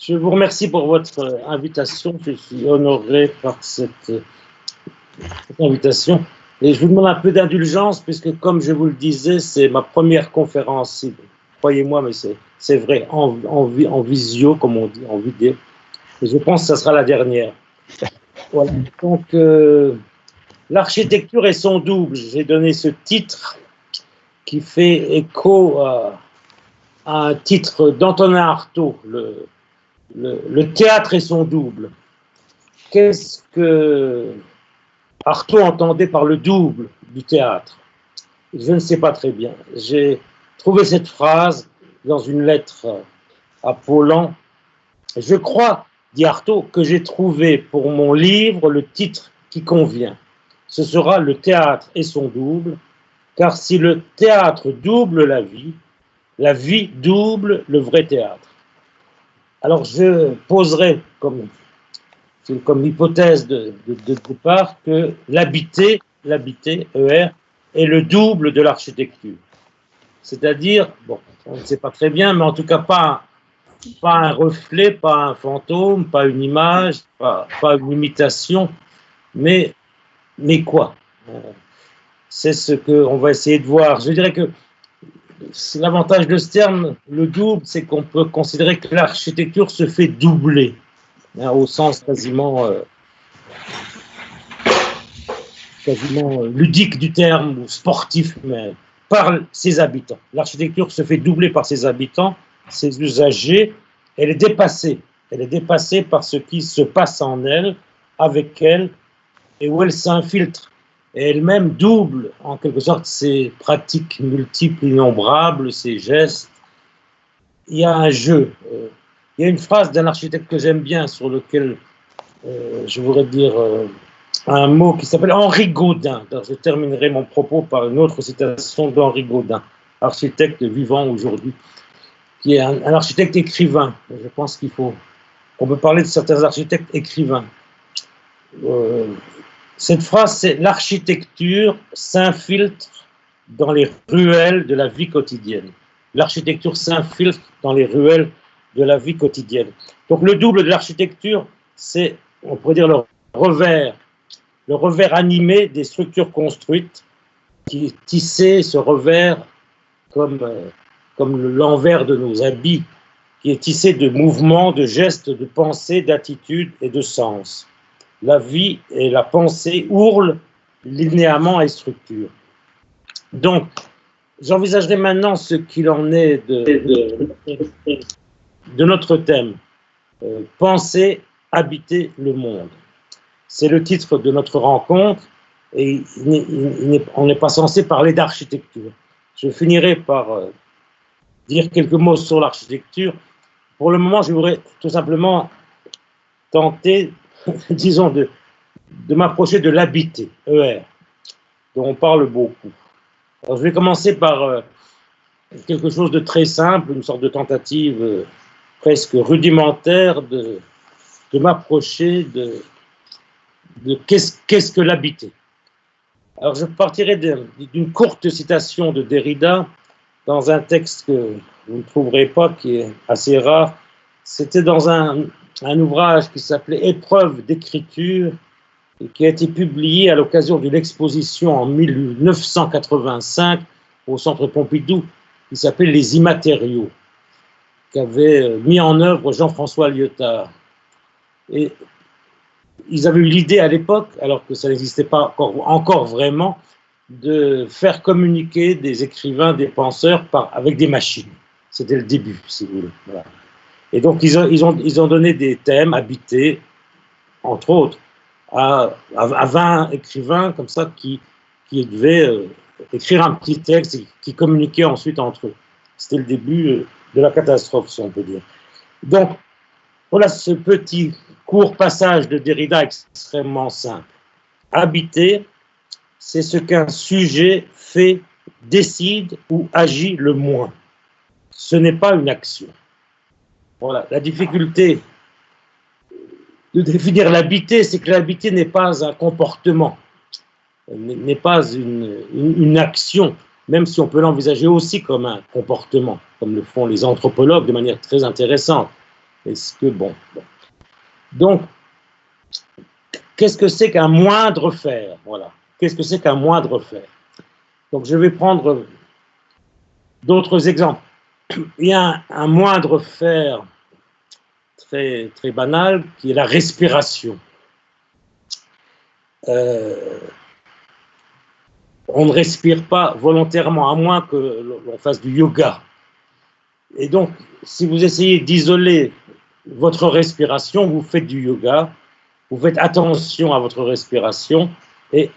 Je vous remercie pour votre invitation. Je suis honoré par cette invitation. Et je vous demande un peu d'indulgence, puisque, comme je vous le disais, c'est ma première conférence. Croyez-moi, mais c'est vrai, en visio, comme on dit, en vidéo. Et je pense que ça sera la dernière. Voilà. Donc, l'architecture et son double. J'ai donné ce titre qui fait écho à un titre d'Antonin Artaud, le théâtre et son double. Qu'est-ce que Artaud entendait par le double du théâtre? Je ne sais pas très bien. J'ai trouvé cette phrase dans une lettre à Paulan. Je crois, dit Artaud, que j'ai trouvé pour mon livre le titre qui convient. Ce sera le théâtre et son double, car si le théâtre double la vie double le vrai théâtre. Alors je poserai comme hypothèse de départ que l'habité, ER, est le double de l'architecture. C'est-à-dire, bon, on ne sait pas très bien, mais en tout cas pas un reflet, pas un fantôme, pas une image, pas une imitation, mais quoi? C'est ce qu'on va essayer de voir. Je dirais que l'avantage de ce terme, le double, c'est qu'on peut considérer que l'architecture se fait doubler, hein, au sens quasiment ludique du terme, ou sportif, mais par ses habitants. L'architecture se fait doubler par ses habitants, ses usagers. Elle est dépassée. Elle est dépassée par ce qui se passe en elle, avec elle, et où elle s'infiltre. Et elle-même double, en quelque sorte, ses pratiques multiples, innombrables, ses gestes. Il y a un jeu. Il y a une phrase d'un architecte que j'aime bien, sur lequel je voudrais dire un mot qui s'appelle Henri Gaudin. Alors, je terminerai mon propos par une autre citation d'Henri Gaudin, architecte vivant aujourd'hui, qui est un architecte écrivain. Je pense qu'on peut parler de certains architectes écrivains. Cette phrase, c'est « L'architecture s'infiltre dans les ruelles de la vie quotidienne ». L'architecture s'infiltre dans les ruelles de la vie quotidienne. Donc le double de l'architecture, c'est, on pourrait dire, le revers animé des structures construites, qui tissaient ce revers comme l'envers de nos habits, qui est tissé de mouvements, de gestes, de pensées, d'attitudes et de sens. La vie et la pensée ourlent linéamment et structurent. Donc, j'envisagerai maintenant ce qu'il en est de notre thème. Penser, habiter le monde. C'est le titre de notre rencontre et on n'est pas censé parler d'architecture. Je finirai par dire quelques mots sur l'architecture. Pour le moment, je voudrais tout simplement tenter, disons, de m'approcher de l'habiter, ER, dont on parle beaucoup. Alors, je vais commencer par quelque chose de très simple, une sorte de tentative presque rudimentaire de m'approcher de qu'est-ce que l'habiter. Alors, je partirai d'une courte citation de Derrida dans un texte que vous ne trouverez pas, qui est assez rare. C'était dans un ouvrage qui s'appelait Épreuve d'écriture et qui a été publié à l'occasion d'une exposition en 1985 au Centre Pompidou, qui s'appelait Les Immatériaux, qu'avait mis en œuvre Jean-François Lyotard. Et ils avaient eu l'idée à l'époque, alors que ça n'existait pas encore vraiment, de faire communiquer des écrivains, des penseurs avec des machines. C'était le début, si vous voulez. Voilà. Et donc, ils ont donné des thèmes habités, entre autres, à 20 écrivains comme ça qui devaient écrire un petit texte et qui communiquaient ensuite entre eux. C'était le début de la catastrophe, si on peut dire. Donc, voilà ce petit court passage de Derrida extrêmement simple. Habiter, c'est ce qu'un sujet fait, décide ou agit le moins. Ce n'est pas une action. Voilà, la difficulté de définir l'habiter, c'est que l'habiter n'est pas un comportement, n'est pas une action, même si on peut l'envisager aussi comme un comportement, comme le font les anthropologues de manière très intéressante. Est-ce que, bon. Donc, qu'est-ce que c'est qu'un moindre faire? Voilà. Qu'est-ce que c'est qu'un moindre faire? Donc, je vais prendre d'autres exemples. Il y a un moindre faire très, très banal qui est la respiration. On ne respire pas volontairement, à moins que l'on fasse du yoga. Et donc, si vous essayez d'isoler votre respiration, vous faites du yoga, vous faites attention à votre respiration, et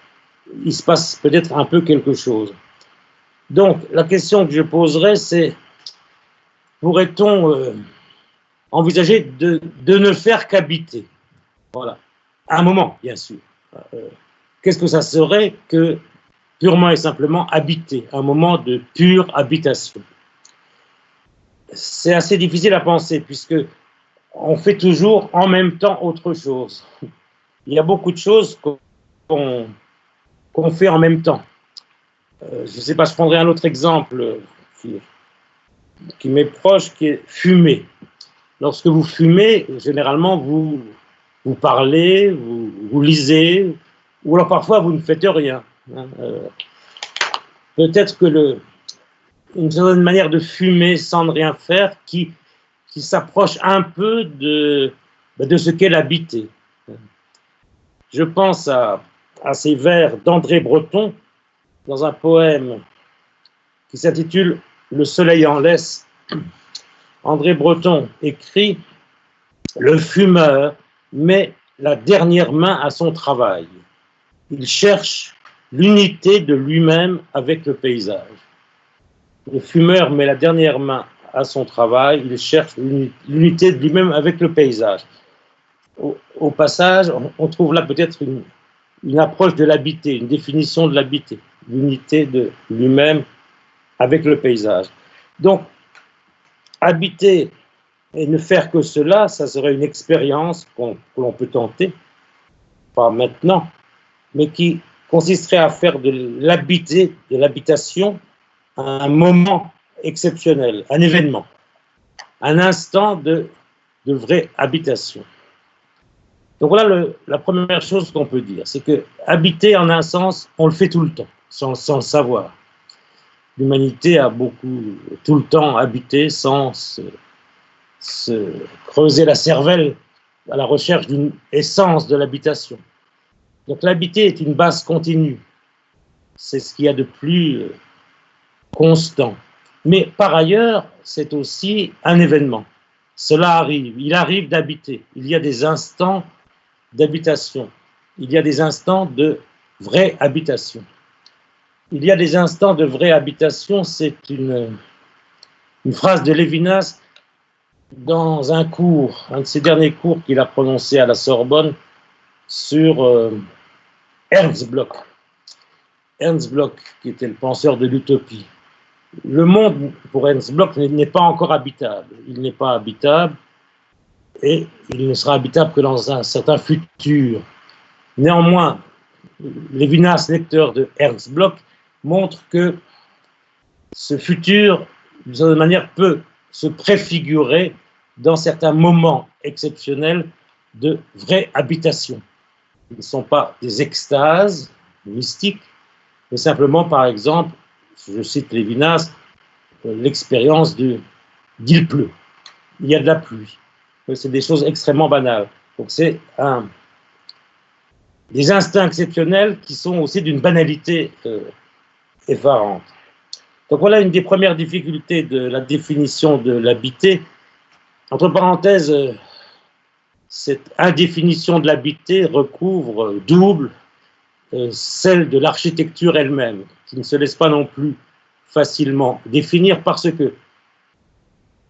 il se passe peut-être un peu quelque chose. Donc, la question que je poserais, c'est, pourrait-on envisager de ne faire qu'habiter? Voilà. À un moment, bien sûr. Qu'est-ce que ça serait que purement et simplement habiter, un moment de pure habitation? C'est assez difficile à penser, puisque on fait toujours en même temps autre chose. Il y a beaucoup de choses qu'on fait en même temps. Je ne sais pas, je prendrai un autre exemple qui m'est proche, qui est fumer. Lorsque vous fumez, généralement, vous parlez, vous lisez, ou alors parfois vous ne faites rien. Peut-être que une certaine manière de fumer sans ne rien faire qui s'approche un peu de ce qu'est l'habiter. Je pense à ces vers d'André Breton dans un poème qui s'intitule « Le soleil en laisse ». André Breton écrit « Le fumeur met la dernière main à son travail. Il cherche l'unité de lui-même avec le paysage. » Le fumeur met la dernière main à son travail, il cherche l'unité de lui-même avec le paysage. Au passage, on trouve là peut-être une approche de l'habiter, une définition de l'habiter, l'unité de lui-même avec le paysage. Donc, habiter et ne faire que cela, ça serait une expérience que l'on peut tenter, pas maintenant, mais qui consisterait à faire de l'habiter, de l'habitation, un moment exceptionnel, un événement, un instant de vraie habitation. Donc voilà la première chose qu'on peut dire, c'est que habiter en un sens, on le fait tout le temps, sans le savoir. L'humanité a beaucoup, tout le temps, habité sans se creuser la cervelle à la recherche d'une essence de l'habitation. Donc l'habiter est une base continue. C'est ce qu'il y a de plus constant. Mais par ailleurs, c'est aussi un événement. Cela arrive, il arrive d'habiter. Il y a des instants d'habitation. Il y a des instants de vraie habitation. Il y a des instants de vraie habitation, c'est une phrase de Lévinas dans un cours, un de ses derniers cours qu'il a prononcé à la Sorbonne sur Ernst Bloch. Ernst Bloch, qui était le penseur de l'utopie. Le monde, pour Ernst Bloch, n'est pas encore habitable. Il n'est pas habitable et il ne sera habitable que dans un certain futur. Néanmoins, Lévinas, lecteur de Ernst Bloch, montre que ce futur, d'une certaine manière, peut se préfigurer dans certains moments exceptionnels de vraie habitation. Ils ne sont pas des extases mystiques, mais simplement, par exemple, je cite Lévinas, l'expérience d'il pleut, il y a de la pluie. C'est des choses extrêmement banales. Donc c'est des instincts exceptionnels qui sont aussi d'une banalité effarante. Donc voilà une des premières difficultés de la définition de l'habiter. Entre parenthèses, cette indéfinition de l'habiter recouvre double celle de l'architecture elle-même, qui ne se laisse pas non plus facilement définir parce que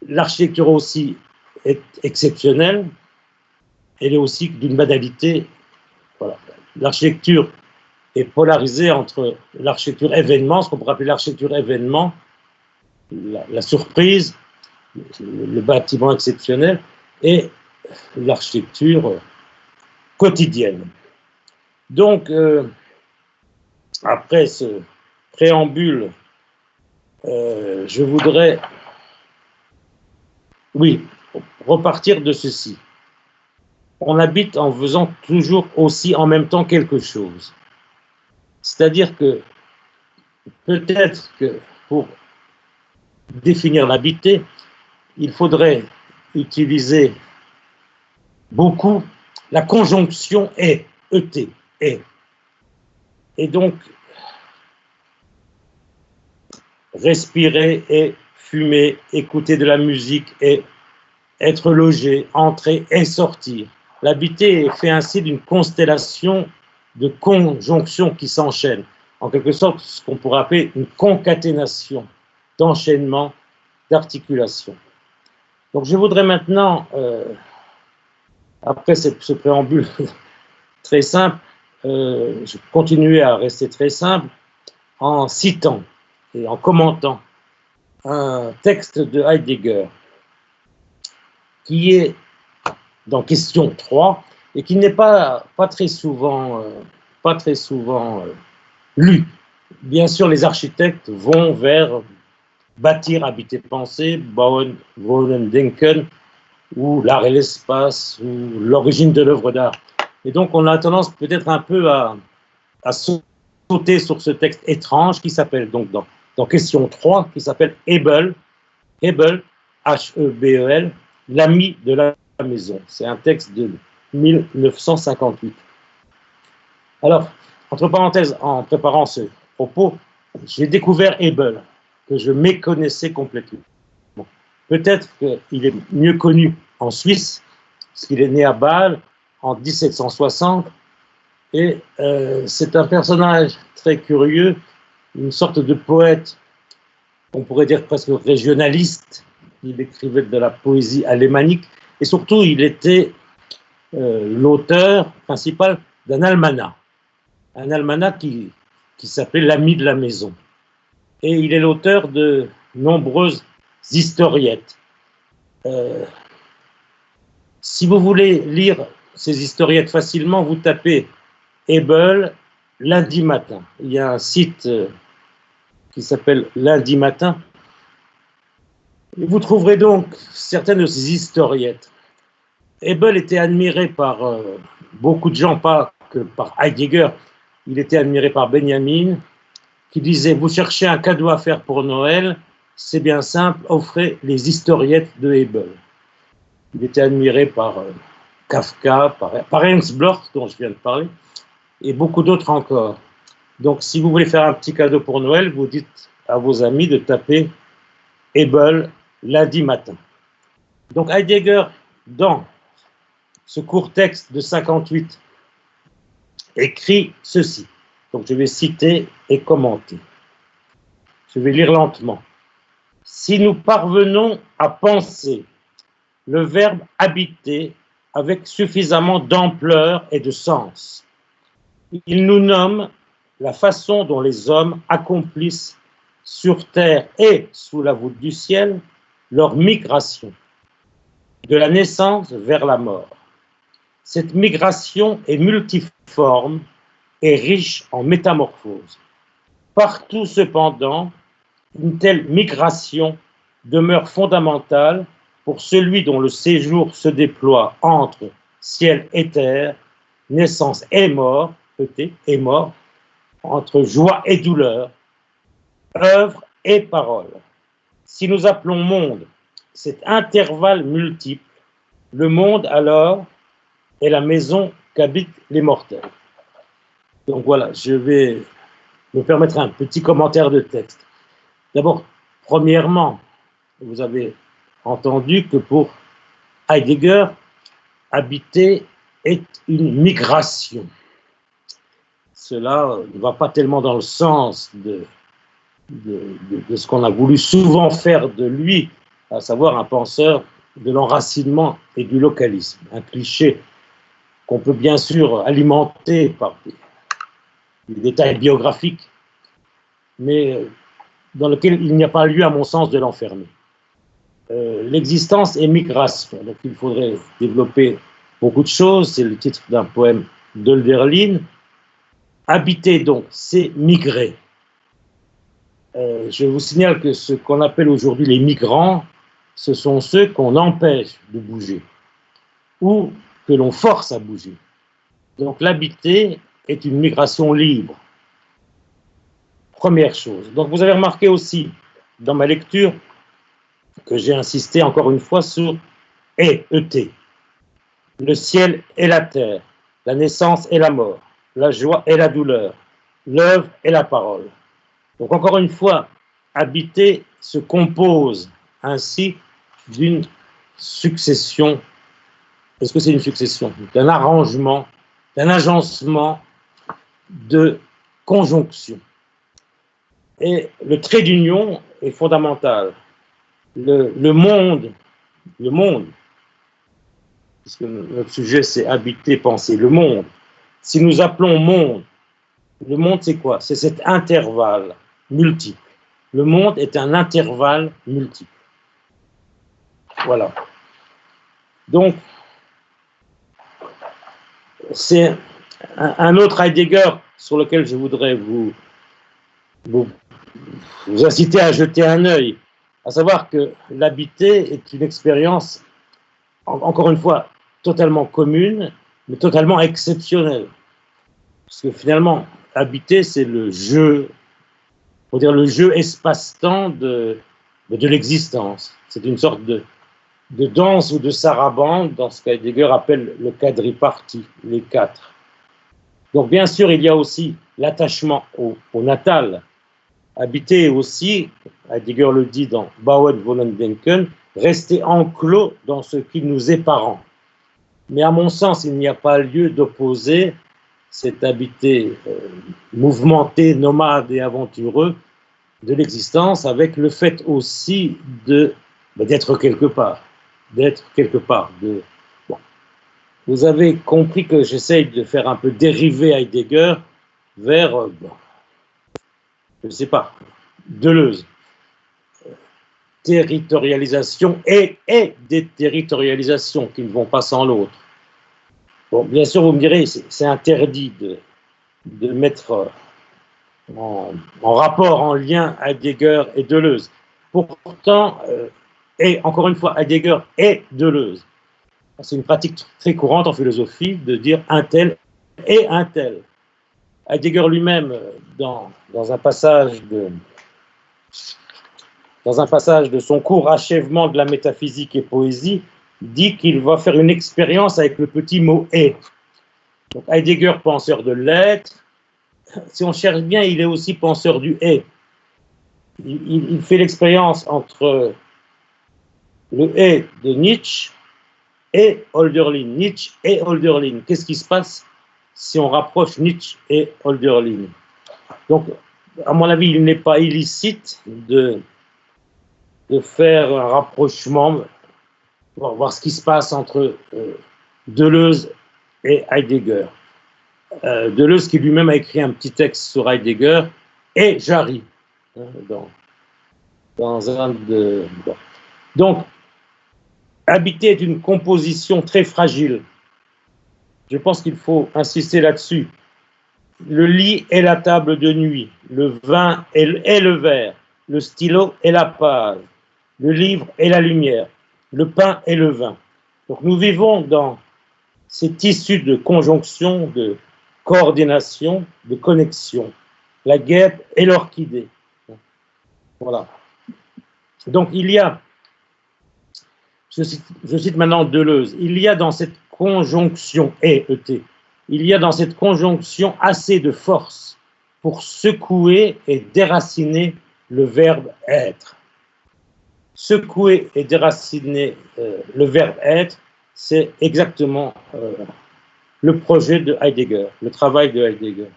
l'architecture aussi est exceptionnelle, elle est aussi d'une banalité. Voilà. L'architecture est polarisée entre l'architecture événement, ce qu'on pourrait appeler l'architecture événement, la surprise, le bâtiment exceptionnel, et l'architecture quotidienne. Donc, après ce préambule, je voudrais, oui, repartir de ceci. On habite en faisant toujours aussi en même temps quelque chose. C'est-à-dire que peut-être que pour définir l'habiter, il faudrait utiliser beaucoup la conjonction est, ET, est. Et donc, respirer et fumer, écouter de la musique et être logé, entrer et sortir. L'habiter est fait ainsi d'une constellation de conjonctions qui s'enchaînent, en quelque sorte ce qu'on pourrait appeler une concaténation d'enchaînement, d'articulation. Donc je voudrais maintenant, après ce préambule très simple, je continuer à rester très simple en citant et en commentant un texte de Heidegger qui est dans question 3 et qui n'est pas très souvent lu. Bien sûr, les architectes vont vers bâtir, habiter, penser, bauen, wohnen, denken, ou l'art et l'espace, ou l'origine de l'œuvre d'art. Et donc, on a tendance peut-être un peu à sauter sur ce texte étrange qui s'appelle, donc dans question 3, qui s'appelle Hebel, H-E-B-E-L, l'ami de la maison. C'est un texte de 1958. Alors, entre parenthèses, en préparant ce propos, j'ai découvert Hebel, que je méconnaissais complètement. Bon. Peut-être qu'il est mieux connu en Suisse, parce qu'il est né à Bâle en 1760, et c'est un personnage très curieux, une sorte de poète, on pourrait dire presque régionaliste. Il écrivait de la poésie alémanique, et surtout, il était l'auteur principal d'un almanach. Un almanach qui s'appelait L'Ami de la maison. Et il est l'auteur de nombreuses historiettes. Si vous voulez lire ces historiettes facilement, vous tapez Hebel lundi matin. Il y a un site qui s'appelle Lundi matin. Et vous trouverez donc certaines de ces historiettes. Hebel était admiré par beaucoup de gens, pas que par Heidegger. Il était admiré par Benjamin, qui disait « Vous cherchez un cadeau à faire pour Noël, c'est bien simple, offrez les historiettes de Hebel ». Il était admiré par Kafka, par Ernst Bloch, dont je viens de parler, et beaucoup d'autres encore. Donc, si vous voulez faire un petit cadeau pour Noël, vous dites à vos amis de taper Hebel lundi matin. Donc, Heidegger, dans ce court texte de 58, écrit ceci. Donc, je vais citer et commenter. Je vais lire lentement. Si nous parvenons à penser le verbe habiter avec suffisamment d'ampleur et de sens, il nous nomme la façon dont les hommes accomplissent sur terre et sous la voûte du ciel leur migration, de la naissance vers la mort. Cette migration est multiforme et riche en métamorphoses. Partout, cependant, une telle migration demeure fondamentale pour celui dont le séjour se déploie entre ciel et terre, naissance et mort, et mort, entre joie et douleur, œuvre et parole. Si nous appelons monde cet intervalle multiple, le monde alors est la maison qu'habitent les mortels. Donc voilà, je vais me permettre un petit commentaire de texte. D'abord, premièrement, vous avez entendu que pour Heidegger, habiter est une migration. Cela ne va pas tellement dans le sens de ce qu'on a voulu souvent faire de lui, à savoir un penseur de l'enracinement et du localisme. Un cliché qu'on peut bien sûr alimenter par des détails biographiques, mais dans lequel il n'y a pas lieu, à mon sens, de l'enfermer. L'existence est migration, donc il faudrait développer beaucoup de choses, c'est le titre d'un poème d'Hölderlin. Habiter, donc, c'est migrer. Je vous signale que ce qu'on appelle aujourd'hui les migrants ce sont ceux qu'on empêche de bouger ou que l'on force à bouger. Donc l'habiter est une migration libre. Première chose. Donc vous avez remarqué aussi dans ma lecture que j'ai insisté encore une fois sur ET. Le ciel et la terre, la naissance et la mort, la joie et la douleur, l'œuvre et la parole. Donc encore une fois, habiter se compose ainsi d'une succession. Est-ce que c'est une succession? D'un arrangement, d'un agencement de conjonction. Et le trait d'union est fondamental. Le monde, puisque notre sujet c'est habiter, penser, le monde. Si nous appelons monde, le monde c'est quoi? C'est cet intervalle multiple. Le monde est un intervalle multiple. Voilà. Donc, c'est un autre Heidegger sur lequel je voudrais vous inciter à jeter un œil, à savoir que l'habiter est une expérience, encore une fois, totalement commune, mais totalement exceptionnelle. Parce que finalement, habiter, c'est le jeu, on dire le jeu espace-temps de l'existence. C'est une sorte de danse ou de sarabande dans ce qu'Heidegger appelle le quadripartie, les quatre. Donc bien sûr, il y a aussi l'attachement au natal. Habiter aussi, Heidegger le dit dans Bauen wollen denken, rester enclos dans ce qui nous est parent. Mais à mon sens, il n'y a pas lieu d'opposer cet habiter mouvementé, nomade et aventureux de l'existence avec le fait aussi d'être quelque part. Bon. Vous avez compris que j'essaye de faire un peu dériver Heidegger vers, je ne sais pas, Deleuze. Territorialisation et déterritorialisation qui ne vont pas sans l'autre. Bon, bien sûr, vous me direz, c'est interdit de mettre en rapport, en lien Heidegger et Deleuze. Pourtant, et encore une fois, Heidegger et Deleuze. C'est une pratique très courante en philosophie de dire un tel et un tel. Heidegger lui-même, dans un passage de son cours Achèvement de la métaphysique et poésie, dit qu'il va faire une expérience avec le petit mot « et ». Donc Heidegger, penseur de l'être, si on cherche bien, il est aussi penseur du « et ». Il fait l'expérience entre le « et » de Nietzsche et Hölderlin. Nietzsche et Hölderlin. Qu'est-ce qui se passe si on rapproche Nietzsche et Hölderlin? Donc, à mon avis, il n'est pas illicite de faire un rapprochement, pour voir ce qui se passe entre Deleuze et Heidegger. Deleuze qui lui-même a écrit un petit texte sur Heidegger et Jarry. Dans un de... Bon. Donc, habiter est une composition très fragile. Je pense qu'il faut insister là-dessus. Le lit est la table de nuit, le vin est le verre, le stylo est la page, le livre est la lumière, le pain est le vin. Donc nous vivons dans ces tissus de conjonction, de coordination, de connexion. La guêpe et l'orchidée. Voilà. Donc il y a, je cite maintenant Deleuze, il y a dans cette conjonction ET, il y a dans cette conjonction assez de force pour secouer et déraciner le verbe être. Secouer et déraciner le verbe être, c'est exactement le projet de Heidegger, le travail de Heidegger.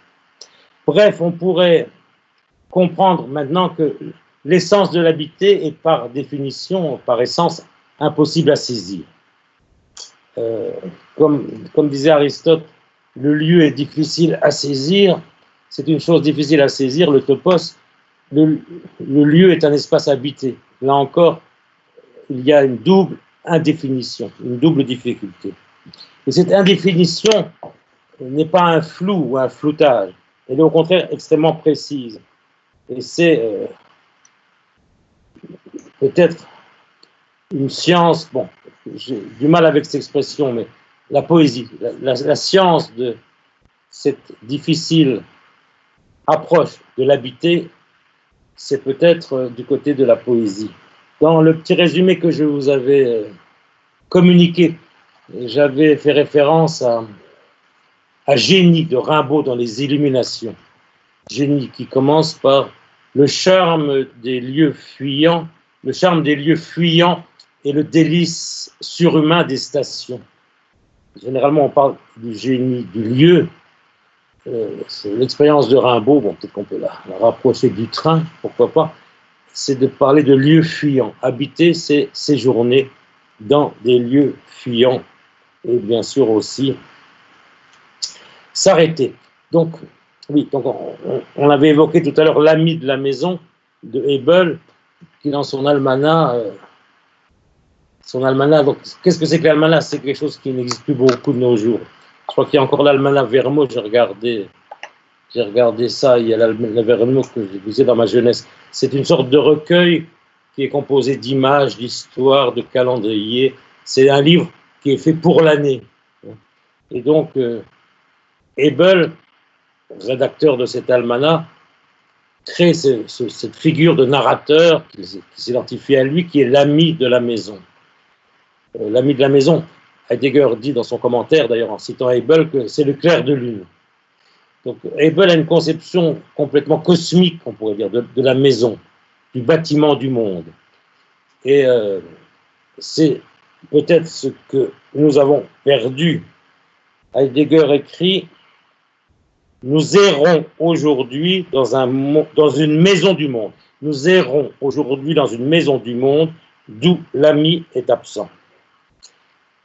Bref, on pourrait comprendre maintenant que l'essence de l'habiter est par définition, par essence, impossible à saisir. Comme disait Aristote, le lieu est difficile à saisir, c'est une chose difficile à saisir, le topos, le lieu est un espace habité. Là encore, il y a une double indéfinition, une double difficulté. Et cette indéfinition n'est pas un flou ou un floutage, elle est au contraire extrêmement précise. Et c'est peut-être une science, bon, j'ai du mal avec cette expression, mais la poésie, la science de cette difficile approche de l'habiter, c'est peut-être du côté de la poésie. Dans le petit résumé que je vous avais communiqué, j'avais fait référence à Génie de Rimbaud dans les Illuminations. Génie qui commence par le charme des lieux fuyants, le charme des lieux fuyants et le délice surhumain des stations. Généralement, on parle du génie du lieu. C'est l'expérience de Rimbaud, bon, peut-être qu'on peut la rapprocher du train, pourquoi pas, c'est de parler de lieux fuyants. Habiter, c'est séjourner dans des lieux fuyants et bien sûr aussi s'arrêter. Donc, oui, donc on avait évoqué tout à l'heure l'ami de la maison de Hebel, qui dans son almanach, donc qu'est-ce que c'est que l'almanach? C'est quelque chose qui n'existe plus beaucoup de nos jours. Je crois qu'il y a encore l'almanach Vermont, j'ai regardé ça, il y a l'almanach Vermont que je lisais dans ma jeunesse. C'est une sorte de recueil qui est composé d'images, d'histoires, de calendriers. C'est un livre qui est fait pour l'année. Et donc, Hebel, rédacteur de cet almanach, crée cette figure de narrateur qui s'identifie à lui, qui est l'ami de la maison. L'ami de la maison, Heidegger dit dans son commentaire, d'ailleurs en citant Hebel, que c'est le clair de lune. Donc Hebel a une conception complètement cosmique, on pourrait dire, de la maison, du bâtiment du monde. Et c'est peut-être ce que nous avons perdu. Heidegger écrit: nous errons aujourd'hui dans une maison du monde. Nous errons aujourd'hui dans une maison du monde d'où l'ami est absent.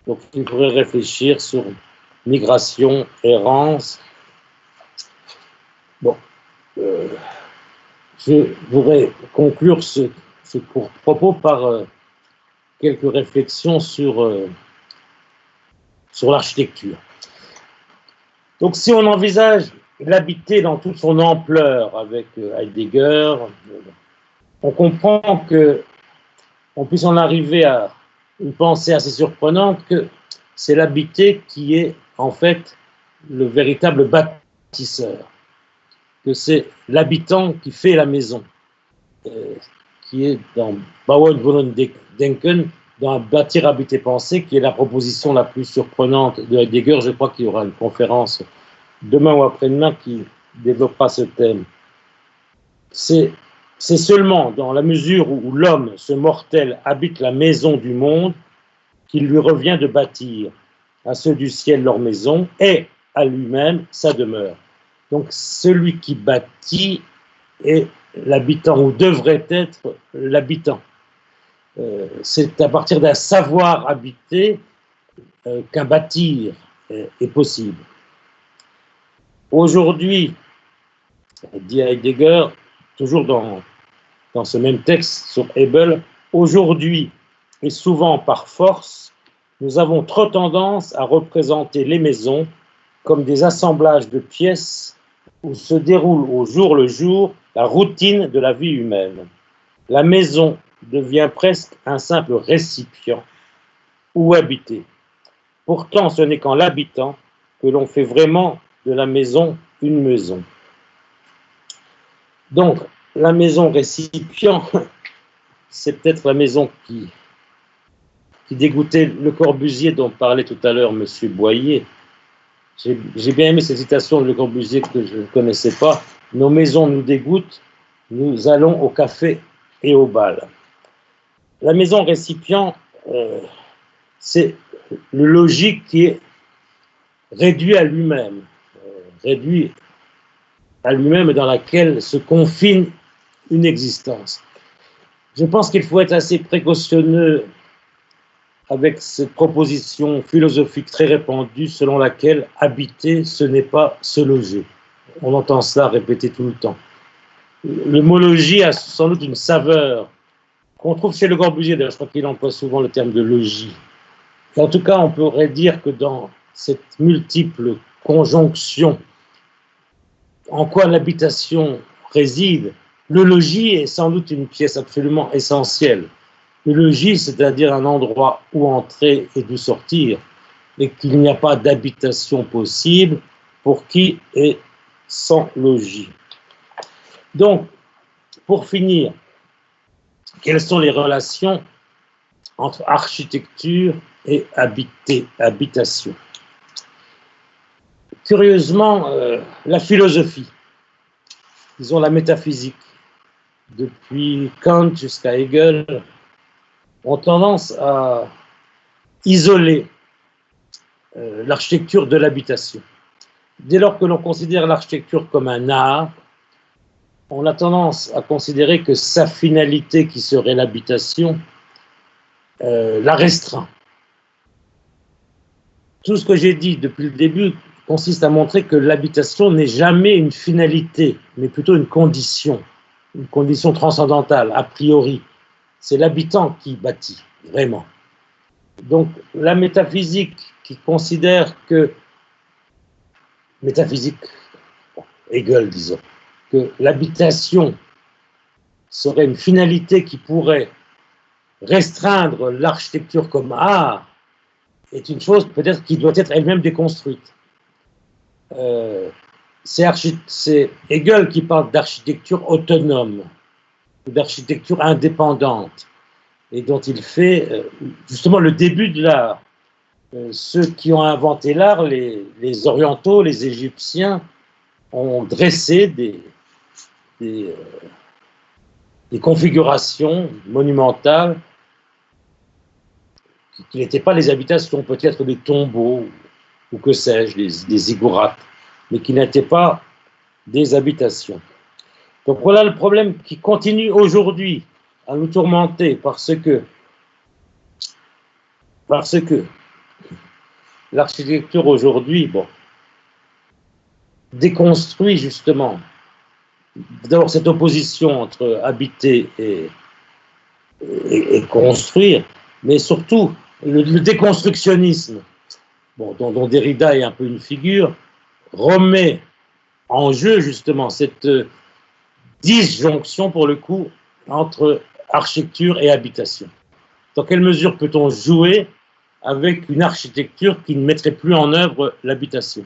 Donc il faudrait réfléchir sur migration, errance. Bon, je voudrais conclure ce court propos par quelques réflexions sur l'architecture. Donc si on envisage l'habiter dans toute son ampleur avec Heidegger, on comprend qu'on puisse en arriver à une pensée assez surprenante que c'est l'habiter qui est en fait le véritable bâtisseur, que c'est l'habitant qui fait la maison, qui est dans Bauen Wohnen Denken, dans Bâtir, habiter, penser, qui est la proposition la plus surprenante de Heidegger. Je crois qu'il y aura une conférence demain ou après-demain qui développera ce thème. C'est seulement dans la mesure où l'homme, ce mortel, habite la maison du monde qu'il lui revient de bâtir à ceux du ciel leur maison et à lui-même sa demeure. Donc celui qui bâtit est l'habitant ou devrait être l'habitant. C'est à partir d'un savoir habiter qu'un bâtir est possible. Aujourd'hui, dit Heidegger, toujours dans ce même texte sur Hebel, aujourd'hui et souvent par force, nous avons trop tendance à représenter les maisons comme des assemblages de pièces où se déroule au jour le jour la routine de la vie humaine. La maison devient presque un simple récipient où habiter. Pourtant, ce n'est qu'en l'habitant que l'on fait vraiment de la maison une maison. Donc, la maison récipient, c'est peut-être la maison qui dégoûtait Le Corbusier dont parlait tout à l'heure M. Boyer. J'ai bien aimé cette citation de Le Corbusier que je ne connaissais pas. Nos maisons nous dégoûtent, nous allons au café et au bal. La maison récipient, c'est le logique qui est réduit à lui-même, dans laquelle se confine une existence. Je pense qu'il faut être assez précautionneux avec cette proposition philosophique très répandue selon laquelle habiter, ce n'est pas se loger. On entend cela répéter tout le temps. Le mot logis a sans doute une saveur qu'on trouve chez Le Corbusier, d'ailleurs je crois qu'il emploie souvent le terme de logis. Et en tout cas, on pourrait dire que dans cette multiple conjonction, en quoi l'habitation réside, le logis est sans doute une pièce absolument essentielle. Le logis, c'est-à-dire un endroit où entrer et d'où sortir, et qu'il n'y a pas d'habitation possible pour qui est sans logis. Donc, pour finir, quelles sont les relations entre architecture et habitation? Curieusement, la philosophie, disons la métaphysique, depuis Kant jusqu'à Hegel, ont tendance à isoler l'architecture de l'habitation. Dès lors que l'on considère l'architecture comme un art, on a tendance à considérer que sa finalité, qui serait l'habitation, la restreint. Tout ce que j'ai dit depuis le début consiste à montrer que l'habitation n'est jamais une finalité, mais plutôt une condition transcendantale, a priori. C'est l'habitant qui bâtit, vraiment. Donc la métaphysique qui considère que, métaphysique, Hegel disons, que l'habitation serait une finalité qui pourrait restreindre l'architecture comme art, est une chose peut-être qui doit être elle-même déconstruite. C'est Hegel qui parle d'architecture autonome, ou d'architecture indépendante, et dont il fait justement le début de l'art. Ceux qui ont inventé l'art, les orientaux, les égyptiens, ont dressé des configurations monumentales qui n'étaient pas les habitations, peut-être des tombeaux, ou que sais-je, des ziggourats, mais qui n'étaient pas des habitations. Donc voilà le problème qui continue aujourd'hui à nous tourmenter parce que l'architecture aujourd'hui, bon, déconstruit justement d'abord cette opposition entre habiter et construire, mais surtout le déconstructionnisme, bon, dont Derrida est un peu une figure, remet en jeu justement cette disjonction pour le coup entre architecture et habitation. Dans quelle mesure peut-on jouer avec une architecture qui ne mettrait plus en œuvre l'habitation?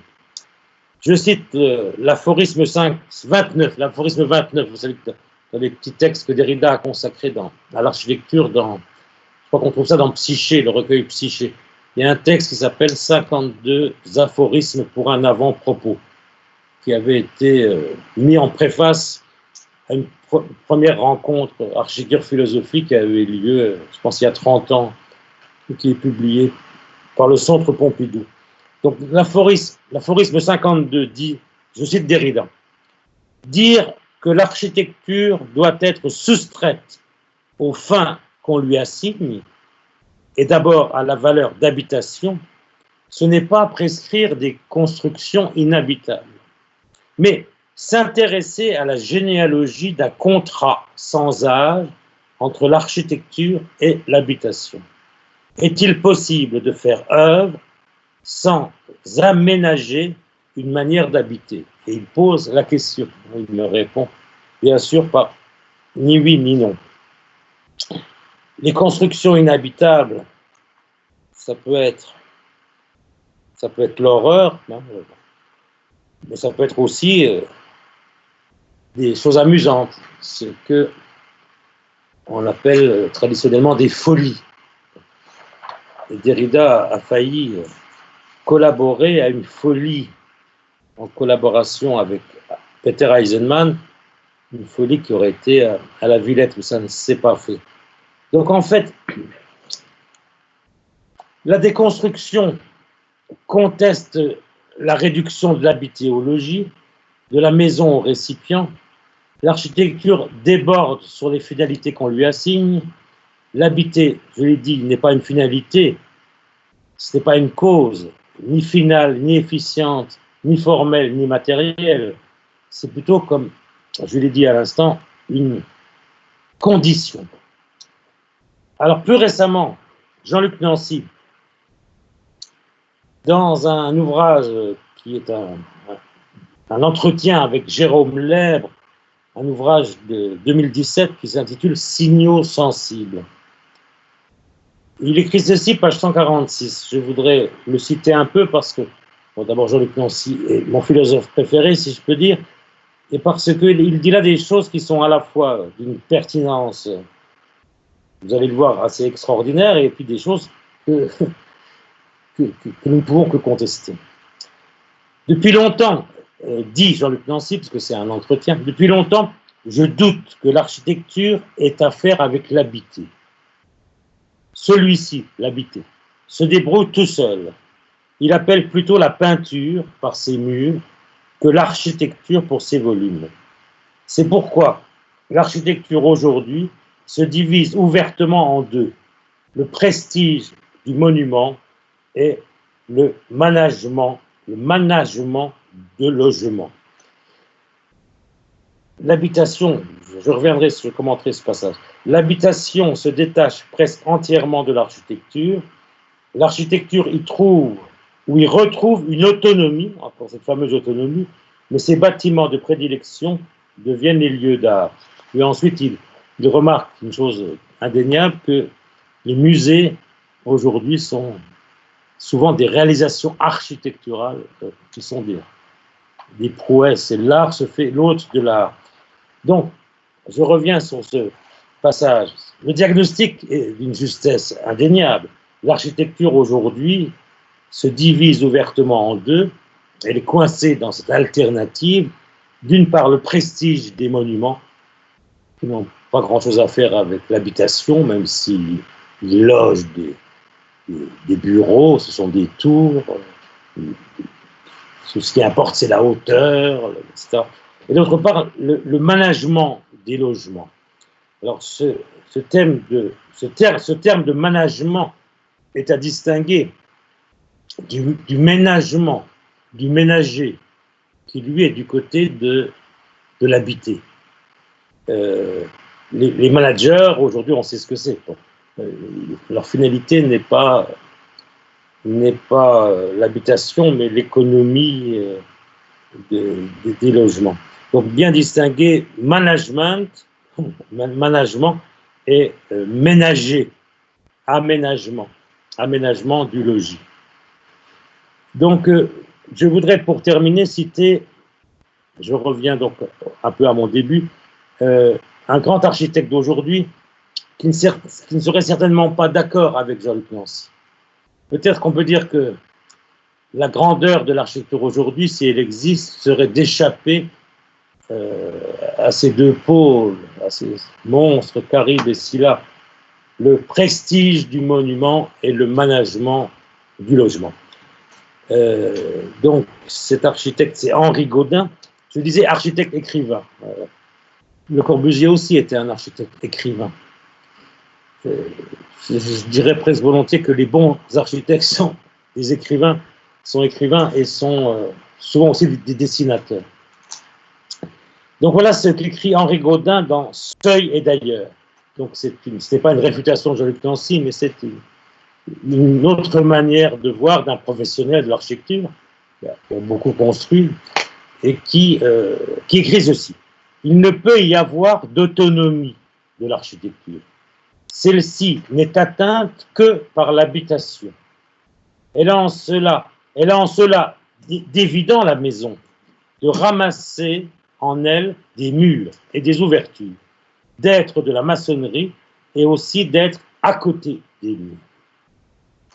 Je cite l'aphorisme 29, l'aphorisme 29, vous savez, dans les petits textes que Derrida a consacrés à l'architecture, je crois qu'on trouve ça dans Psyché, le recueil Psyché. Il y a un texte qui s'appelle 52 aphorismes pour un avant-propos, qui avait été mis en préface à une première rencontre architecture philosophique qui avait eu lieu, je pense, il y a 30 ans, et qui est publié par le Centre Pompidou. Donc l'aphorisme 52 dit, je cite Derrida, « Dire que l'architecture doit être soustraite aux fins qu'on lui assigne, et d'abord à la valeur d'habitation, ce n'est pas prescrire des constructions inhabitables, mais s'intéresser à la généalogie d'un contrat sans âge entre l'architecture et l'habitation. Est-il possible de faire œuvre sans aménager une manière d'habiter ?» Et il pose la question. Il me répond, bien sûr, par ni oui ni non. Les constructions inhabitables, ça peut être l'horreur, hein, mais ça peut être aussi des choses amusantes, ce que on appelle traditionnellement des folies. Et Derrida a failli collaborer à une folie en collaboration avec Peter Eisenman, une folie qui aurait été à la Villette, où ça ne s'est pas fait. Donc en fait, la déconstruction conteste la réduction de l'habitologie, de la maison au récipient. L'architecture déborde sur les finalités qu'on lui assigne. L'habiter, je l'ai dit, n'est pas une finalité, ce n'est pas une cause, ni finale, ni efficiente, ni formelle, ni matérielle. C'est plutôt, comme je l'ai dit à l'instant, une condition. Alors plus récemment, Jean-Luc Nancy, dans un ouvrage qui est un entretien avec Jérôme Lèbre, un ouvrage de 2017 qui s'intitule « Signaux sensibles ». Il écrit ceci, page 146. Je voudrais le citer un peu parce que, bon, d'abord, Jean-Luc Nancy est mon philosophe préféré, si je peux dire, et parce qu'il dit là des choses qui sont à la fois d'une pertinence, vous allez le voir, assez extraordinaire, et puis des choses que, que nous ne pouvons que contester. Depuis longtemps, dit Jean-Luc Nancy, parce que c'est un entretien, depuis longtemps, je doute que l'architecture ait à faire avec l'habité. Celui-ci, l'habité, se débrouille tout seul. Il appelle plutôt la peinture par ses murs que l'architecture pour ses volumes. C'est pourquoi l'architecture aujourd'hui se divise ouvertement en deux, le prestige du monument et le management de logement. L'habitation, je reviendrai, je commenterai ce passage. L'habitation se détache presque entièrement de l'architecture. L'architecture y trouve ou y retrouve une autonomie, encore cette fameuse autonomie, mais ces bâtiments de prédilection deviennent les lieux d'art. Et ensuite, il remarque une chose indéniable, que les musées aujourd'hui sont souvent des réalisations architecturales qui sont des prouesses. Et l'art se fait l'hôte de l'art. Donc, je reviens sur ce passage. Le diagnostic est d'une justesse indéniable. L'architecture aujourd'hui se divise ouvertement en deux. Elle est coincée dans cette alternative. D'une part, le prestige des monuments, qui n'ont pas grand-chose à faire avec l'habitation, même s'ils logent des bureaux, ce sont des tours. Ce qui importe, c'est la hauteur, etc. Et d'autre part, le management des logements. Alors, ce terme de management est à distinguer du ménagement, du ménager, qui lui est du côté de l'habité. Les managers, aujourd'hui, on sait ce que c'est. Leur finalité n'est pas l'habitation, mais l'économie des logements. Donc, bien distinguer management et ménager, aménagement du logis. Donc, je voudrais pour terminer citer, je reviens donc un peu à mon début, un grand architecte d'aujourd'hui qui ne serait certainement pas d'accord avec Jean-Luc Nancy. Peut-être qu'on peut dire que la grandeur de l'architecture aujourd'hui, si elle existe, serait d'échapper à ces deux pôles, à ces monstres qu'Aribe et Silla, le prestige du monument et le management du logement. Donc cet architecte, c'est Henri Gaudin. Je disais architecte-écrivain. Le Corbusier aussi était un architecte-écrivain. Je dirais presque volontiers que les bons architectes sont des écrivains, et sont souvent aussi des dessinateurs. Donc voilà ce qu'écrit Henri Gaudin dans Seuil et d'ailleurs. Donc ce n'est pas une réfutation de Jean-Luc Nancy, mais c'est une autre manière de voir d'un professionnel de l'architecture qui a beaucoup construit et qui écrit ceci. Il ne peut y avoir d'autonomie de l'architecture. Celle-ci n'est atteinte que par l'habitation. Elle a en cela d'évident la maison, de ramasser en elle des murs et des ouvertures, d'être de la maçonnerie et aussi d'être à côté des murs,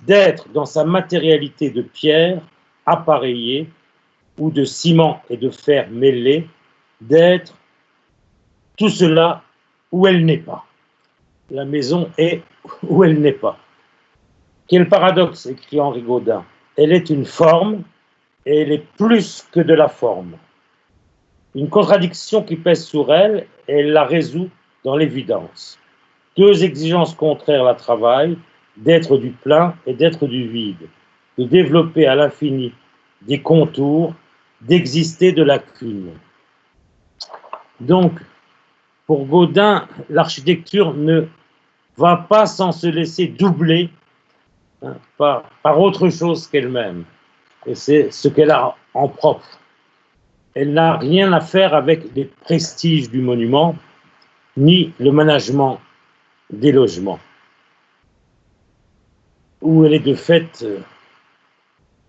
d'être dans sa matérialité de pierre appareillée ou de ciment et de fer mêlés, d'être tout cela où elle n'est pas. La maison est où elle n'est pas. Quel paradoxe, écrit Henri Gaudin. Elle est une forme et elle est plus que de la forme. Une contradiction qui pèse sur elle et elle la résout dans l'évidence. Deux exigences contraires la travaillent, d'être du plein et d'être du vide, de développer à l'infini des contours, d'exister de lacunes. Donc, pour Gaudin, l'architecture ne va pas sans se laisser doubler par autre chose qu'elle-même. Et c'est ce qu'elle a en propre. Elle n'a rien à faire avec les prestiges du monument, ni le management des logements. où elle est de fait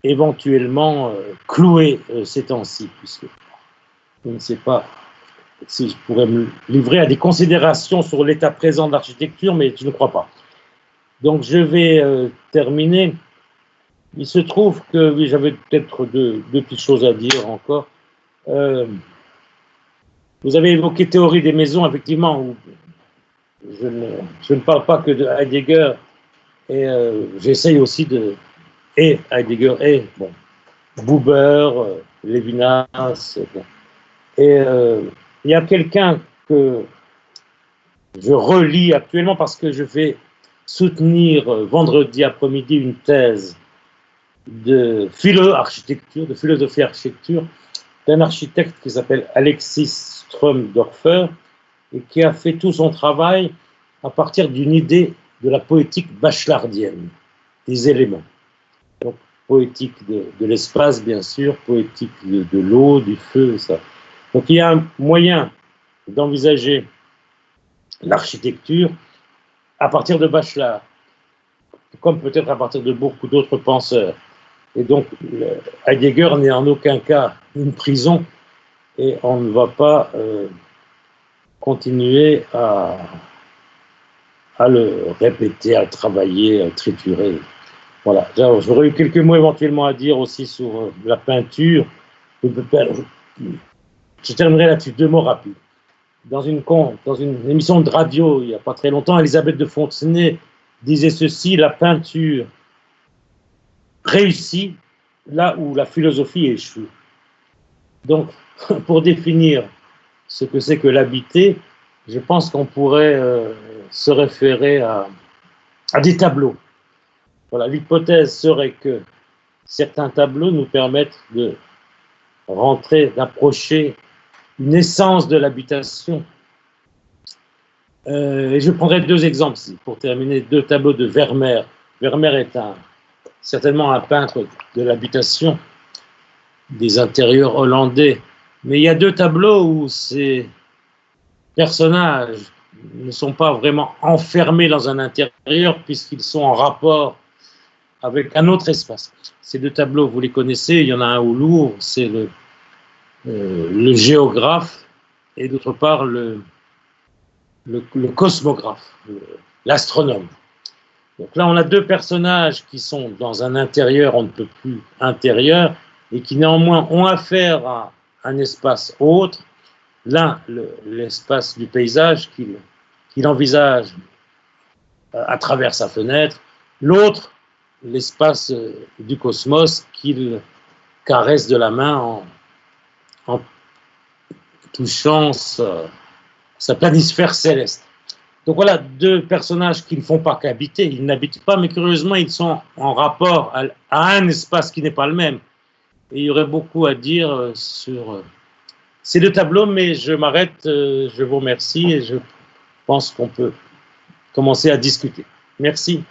éventuellement clouée ces temps-ci, puisque je ne sais pas si je pourrais me livrer à des considérations sur l'état présent de l'architecture, mais je ne crois pas. Donc je vais terminer. Il se trouve que, oui, j'avais peut-être deux petites choses à dire encore. Vous avez évoqué théorie des maisons, effectivement, où je ne parle pas que de Heidegger, et j'essaye aussi de... Et Heidegger, et bon, Buber, Lévinas, bon. Et il y a quelqu'un que je relis actuellement parce que je vais soutenir vendredi après-midi une thèse de philo-architecture, de philosophie architecture, d'un architecte qui s'appelle Alexis Strömdorfer et qui a fait tout son travail à partir d'une idée de la poétique bachelardienne, des éléments. Donc, poétique de l'espace, bien sûr, poétique de l'eau, du feu, ça. Donc, il y a un moyen d'envisager l'architecture à partir de Bachelard, comme peut-être à partir de beaucoup d'autres penseurs. Et donc, Heidegger n'est en aucun cas une prison, et on ne va pas continuer à le répéter, à le travailler, à le triturer. Voilà. J'aurais eu quelques mots éventuellement à dire aussi sur la peinture. Je terminerai là-dessus, 2 mots rapides. Dans une émission de radio, il n'y a pas très longtemps, Elisabeth de Fontenay disait ceci: la peinture réussit là où la philosophie échoue. Donc, pour définir ce que c'est que l'habiter, je pense qu'on pourrait se référer à des tableaux. Voilà, l'hypothèse serait que certains tableaux nous permettent de rentrer, d'approcher une essence de l'habitation. Et je prendrai 2 exemples pour terminer, 2 tableaux de Vermeer. Vermeer est certainement un peintre de l'habitation, des intérieurs hollandais. Mais il y a 2 tableaux où ces personnages ne sont pas vraiment enfermés dans un intérieur puisqu'ils sont en rapport avec un autre espace. Ces 2 tableaux, vous les connaissez, il y en a un au Louvre, c'est le géographe, et d'autre part le cosmographe, l'astronome. Donc là, on a 2 personnages qui sont dans un intérieur, on ne peut plus intérieur, et qui néanmoins ont affaire à un espace autre. L'un, l'espace du paysage qu'il envisage à travers sa fenêtre, l'autre, l'espace du cosmos qu'il caresse de la main en touchant sa planisphère céleste. Donc voilà 2 personnages qui ne font pas qu'habiter, ils n'habitent pas, mais curieusement, ils sont en rapport à un espace qui n'est pas le même. Et il y aurait beaucoup à dire sur ces 2 tableaux, mais je m'arrête, je vous remercie et je pense qu'on peut commencer à discuter. Merci.